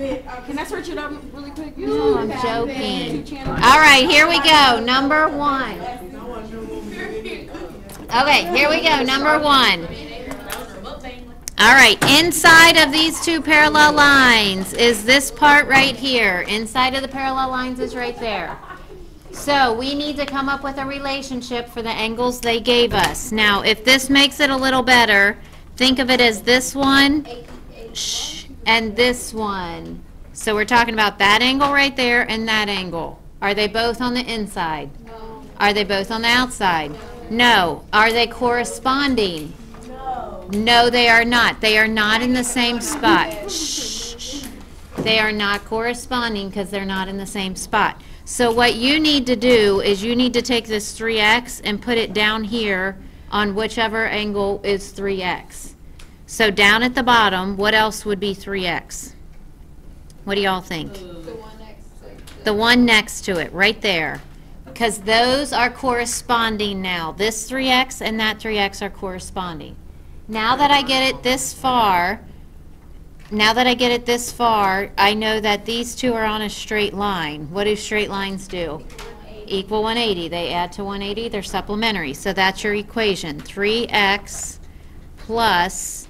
Can I search it up really quick? No, I'm joking. All right, here we go. Number 1. Okay, here we go. Number 1. All right, inside of these two parallel lines is this part right here. Inside of the parallel lines is right there. So we need to come up with a relationship for the angles they gave us. Now, if this makes it a little better, think of it as this one and this one. So we're talking about that angle right there and that angle. Are they both on the inside? No. Are they both on the outside? No. Are they corresponding? No. No, they are not. They are not in the same spot. Shh. They are not corresponding because they're not in the same spot. So what you need to do is you need to take this 3x and put it down here on whichever angle is 3x. So down at the bottom, what else would be 3x? What do y'all think? The one next to it, right there. Because those are corresponding now. This 3x and that 3x are corresponding. Now that I get it this far, I know that these two are on a straight line. What do straight lines do? Equal 180. They add to 180. They're supplementary. So that's your equation. 3x plus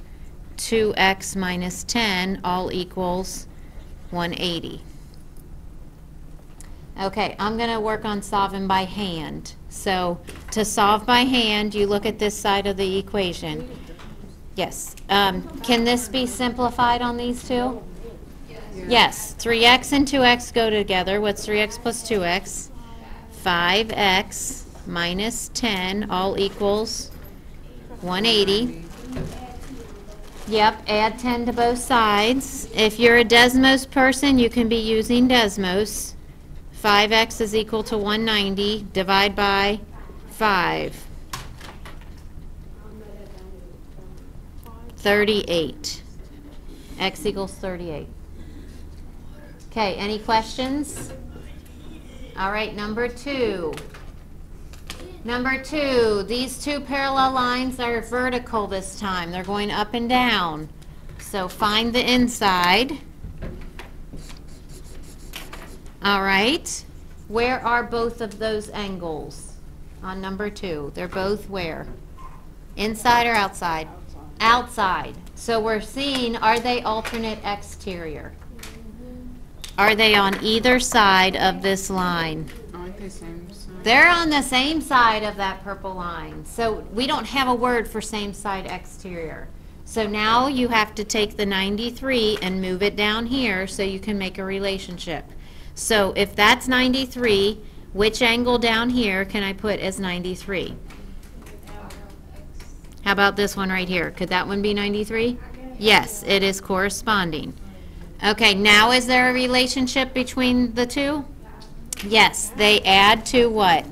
2x minus 10 all equals 180. Okay, I'm going to work on solving by hand. So to solve by hand, you look at this side of the equation. Yes. Can this be simplified on these two? Yes. 3x and 2x go together. What's 3x plus 2x? 5x minus 10 all equals 180. Yep, add 10 to both sides. If you're a Desmos person, you can be using Desmos. 5x is equal to 190. Divide by 5. 38. X equals 38. Okay, any questions? All right, number 2. Number 2, these two parallel lines are vertical this time. They're going up and down. So find the inside. All right. Where are both of those angles on number 2? They're both where? Inside or outside? Outside. So we're seeing, are they alternate exterior? Are they on either side of this line? Aren't they same side? They're on the same side of that purple line. So we don't have a word for same side exterior. So now you have to take the 93 and move it down here so you can make a relationship. So if that's 93, which angle down here can I put as 93? How about this one right here? Could that one be 93? Yes, it is corresponding. Okay, now is there a relationship between the two? Yes, they add to what?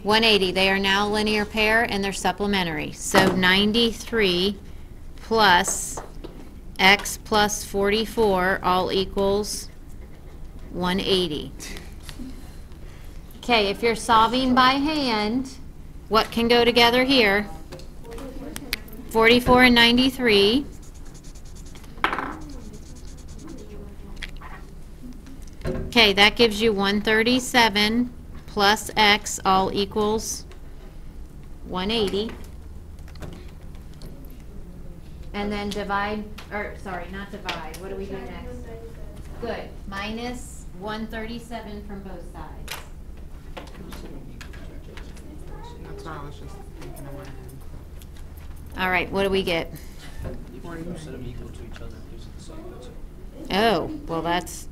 180. They are now a linear pair and they're supplementary. So 93 plus x plus 44 all equals 180. Okay, if you're solving by hand, what can go together here? 44 and 93. Okay, that gives you 137 plus x all equals 180. And then divide, or sorry, not divide. What do we do next? Good. Minus 137 from both sides. That's what I was just thinking in my head. All right, what do we get? You can set them equal to each other. Oh, well that's,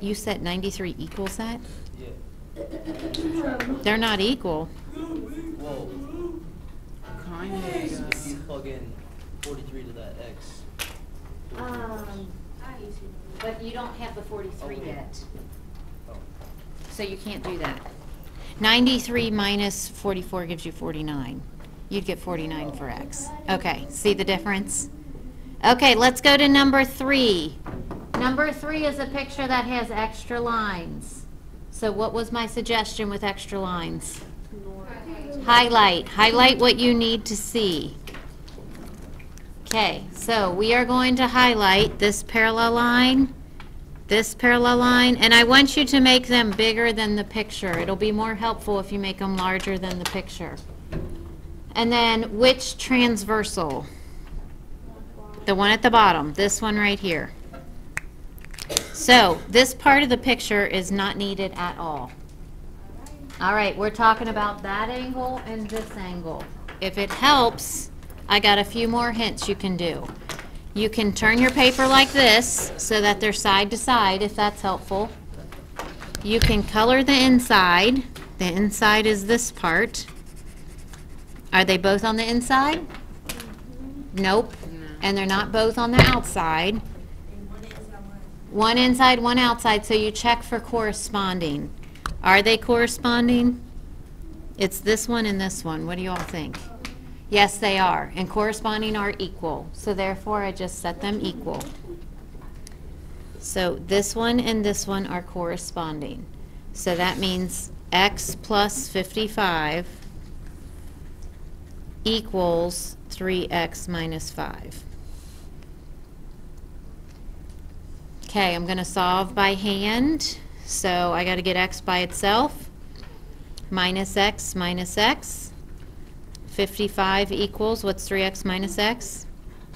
you said 93 equals that? Yeah. They're not equal. Well, Kind of. if you plug in 43 to that x. But you don't have the 43 Okay. yet. Oh. So you can't do that. 93 minus 44 gives you 49. You'd get 49 for x. Okay, see the difference? Okay, let's go to number 3. Number 3 is a picture that has extra lines. So what was my suggestion with extra lines? Highlight. Highlight what you need to see. Okay, so we are going to highlight this parallel line, and I want you to make them bigger than the picture. It'll be more helpful if you make them larger than the picture. And then which transversal? The one at the bottom, this one right here. So this part of the picture is not needed at all. All right, we're talking about that angle and this angle. If it helps, I got a few more hints you can do. You can turn your paper like this so that they're side to side, if that's helpful. You can color the inside. The inside is this part. Are they both on the inside? Nope. And they're not both on the outside. One inside, one outside, so you check for corresponding. Are they corresponding? It's this one and this one. What do you all think? Yes, they are. And corresponding are equal. So therefore, I just set them equal. So this one and this one are corresponding. So that means x plus 55 equals 3x minus 5. Okay, I'm going to solve by hand. So I got to get x by itself. Minus x minus x. 55 equals, what's 3x minus x?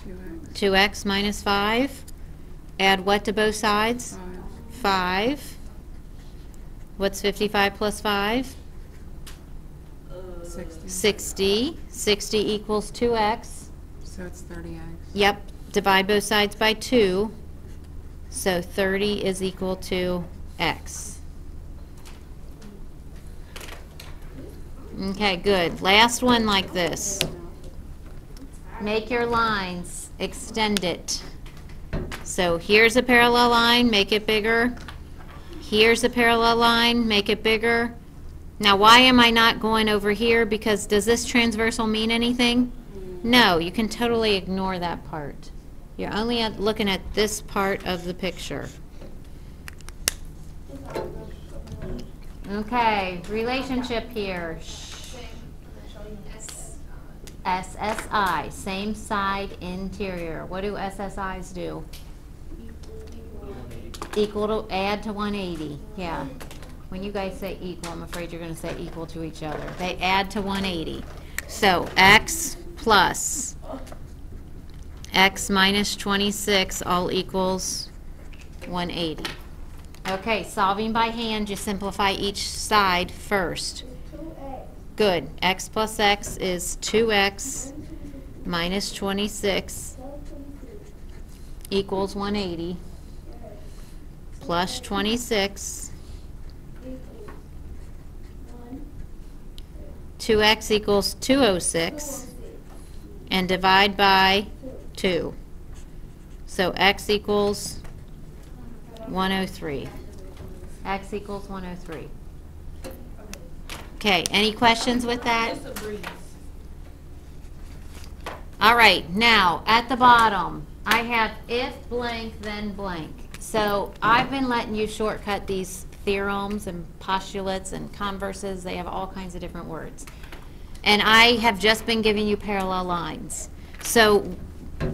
2x. 2x minus 5. Add what to both sides? 5. What's 55 plus 5? 60. 60. 60 equals 2x. So it's 30x. Yep, divide both sides by 2. So 30 is equal to x. Okay, good. Last one like this. Make your lines, extend it. So here's a parallel line, make it bigger. Here's a parallel line, make it bigger. Now why am I not going over here? Because does this transversal mean anything? No, you can totally ignore that part. You're only looking at this part of the picture. Okay, relationship here. SSI, same side interior. What do SSIs do? Equal to, add to 180. Yeah. When you guys say equal, I'm afraid you're going to say equal to each other. They add to 180. So x plus x minus 26 all equals 180. Okay, solving by hand, you simplify each side first. Good. X plus x is 2x minus 26 equals 180 plus 26. 2x equals 206 and divide by 2. So x equals 103. X equals 103. Okay, any questions with that? All right, now at the bottom, I have if blank, then blank. So I've been letting you shortcut these theorems and postulates and converses. They have all kinds of different words. And I have just been giving you parallel lines. So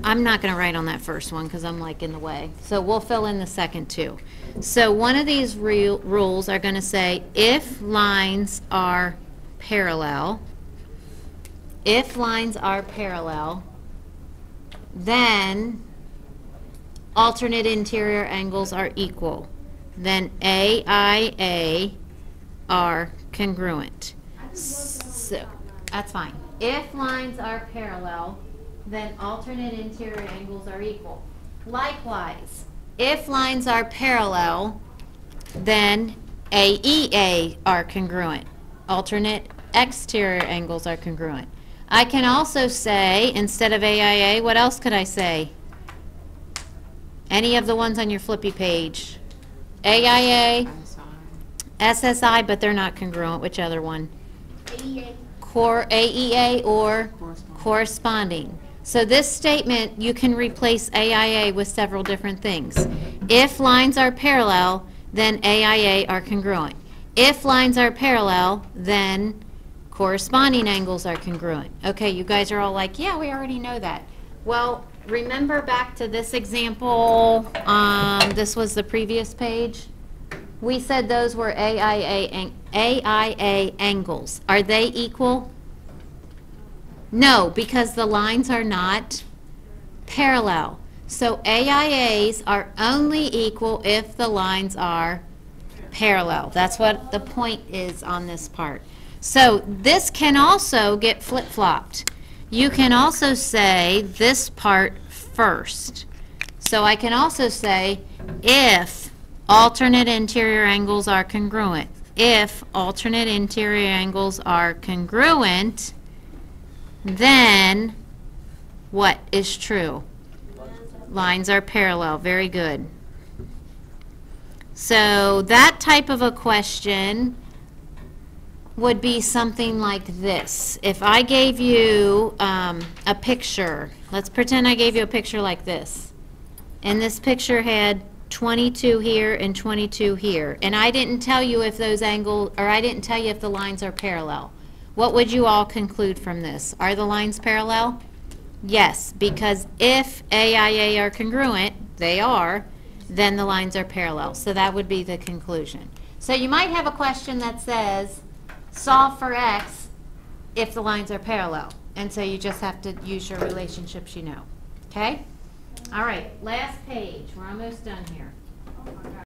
I'm not going to write on that first one because I'm like in the way. So we'll fill in the second two. So one of these rules are going to say if lines are parallel, then alternate interior angles are equal. Then AIA are congruent. So that's fine. If lines are parallel, then alternate interior angles are equal. Likewise, if lines are parallel, then AEA are congruent. Alternate exterior angles are congruent. I can also say, instead of AIA, what else could I say? Any of the ones on your flippy page. AIA, SSI, but they're not congruent. Which other one? AEA or corresponding. So this statement, you can replace AIA with several different things. If lines are parallel, then AIA are congruent. If lines are parallel, then corresponding angles are congruent. Okay, you guys are all like, yeah, we already know that. Well, remember back to this example, this was the previous page? We said those were AIA angles. Are they equal? No, because the lines are not parallel. So AIAs are only equal if the lines are parallel. That's what the point is on this part. So this can also get flip-flopped. You can also say this part first. So I can also say if alternate interior angles are congruent. If alternate interior angles are congruent, then what is true? Lines are parallel. Very good. So that type of a question would be something like this. If I gave you a picture, let's pretend I gave you a picture like this. And this picture had 22 here and 22 here. And I didn't tell you if those angles, or I didn't tell you if the lines are parallel. What would you all conclude from this? Are the lines parallel? Yes, because if AIA are congruent, they are, then the lines are parallel. So that would be the conclusion. So you might have a question that says, solve for x if the lines are parallel. And so you just have to use your relationships you know. Okay? All right, last page. We're almost done here.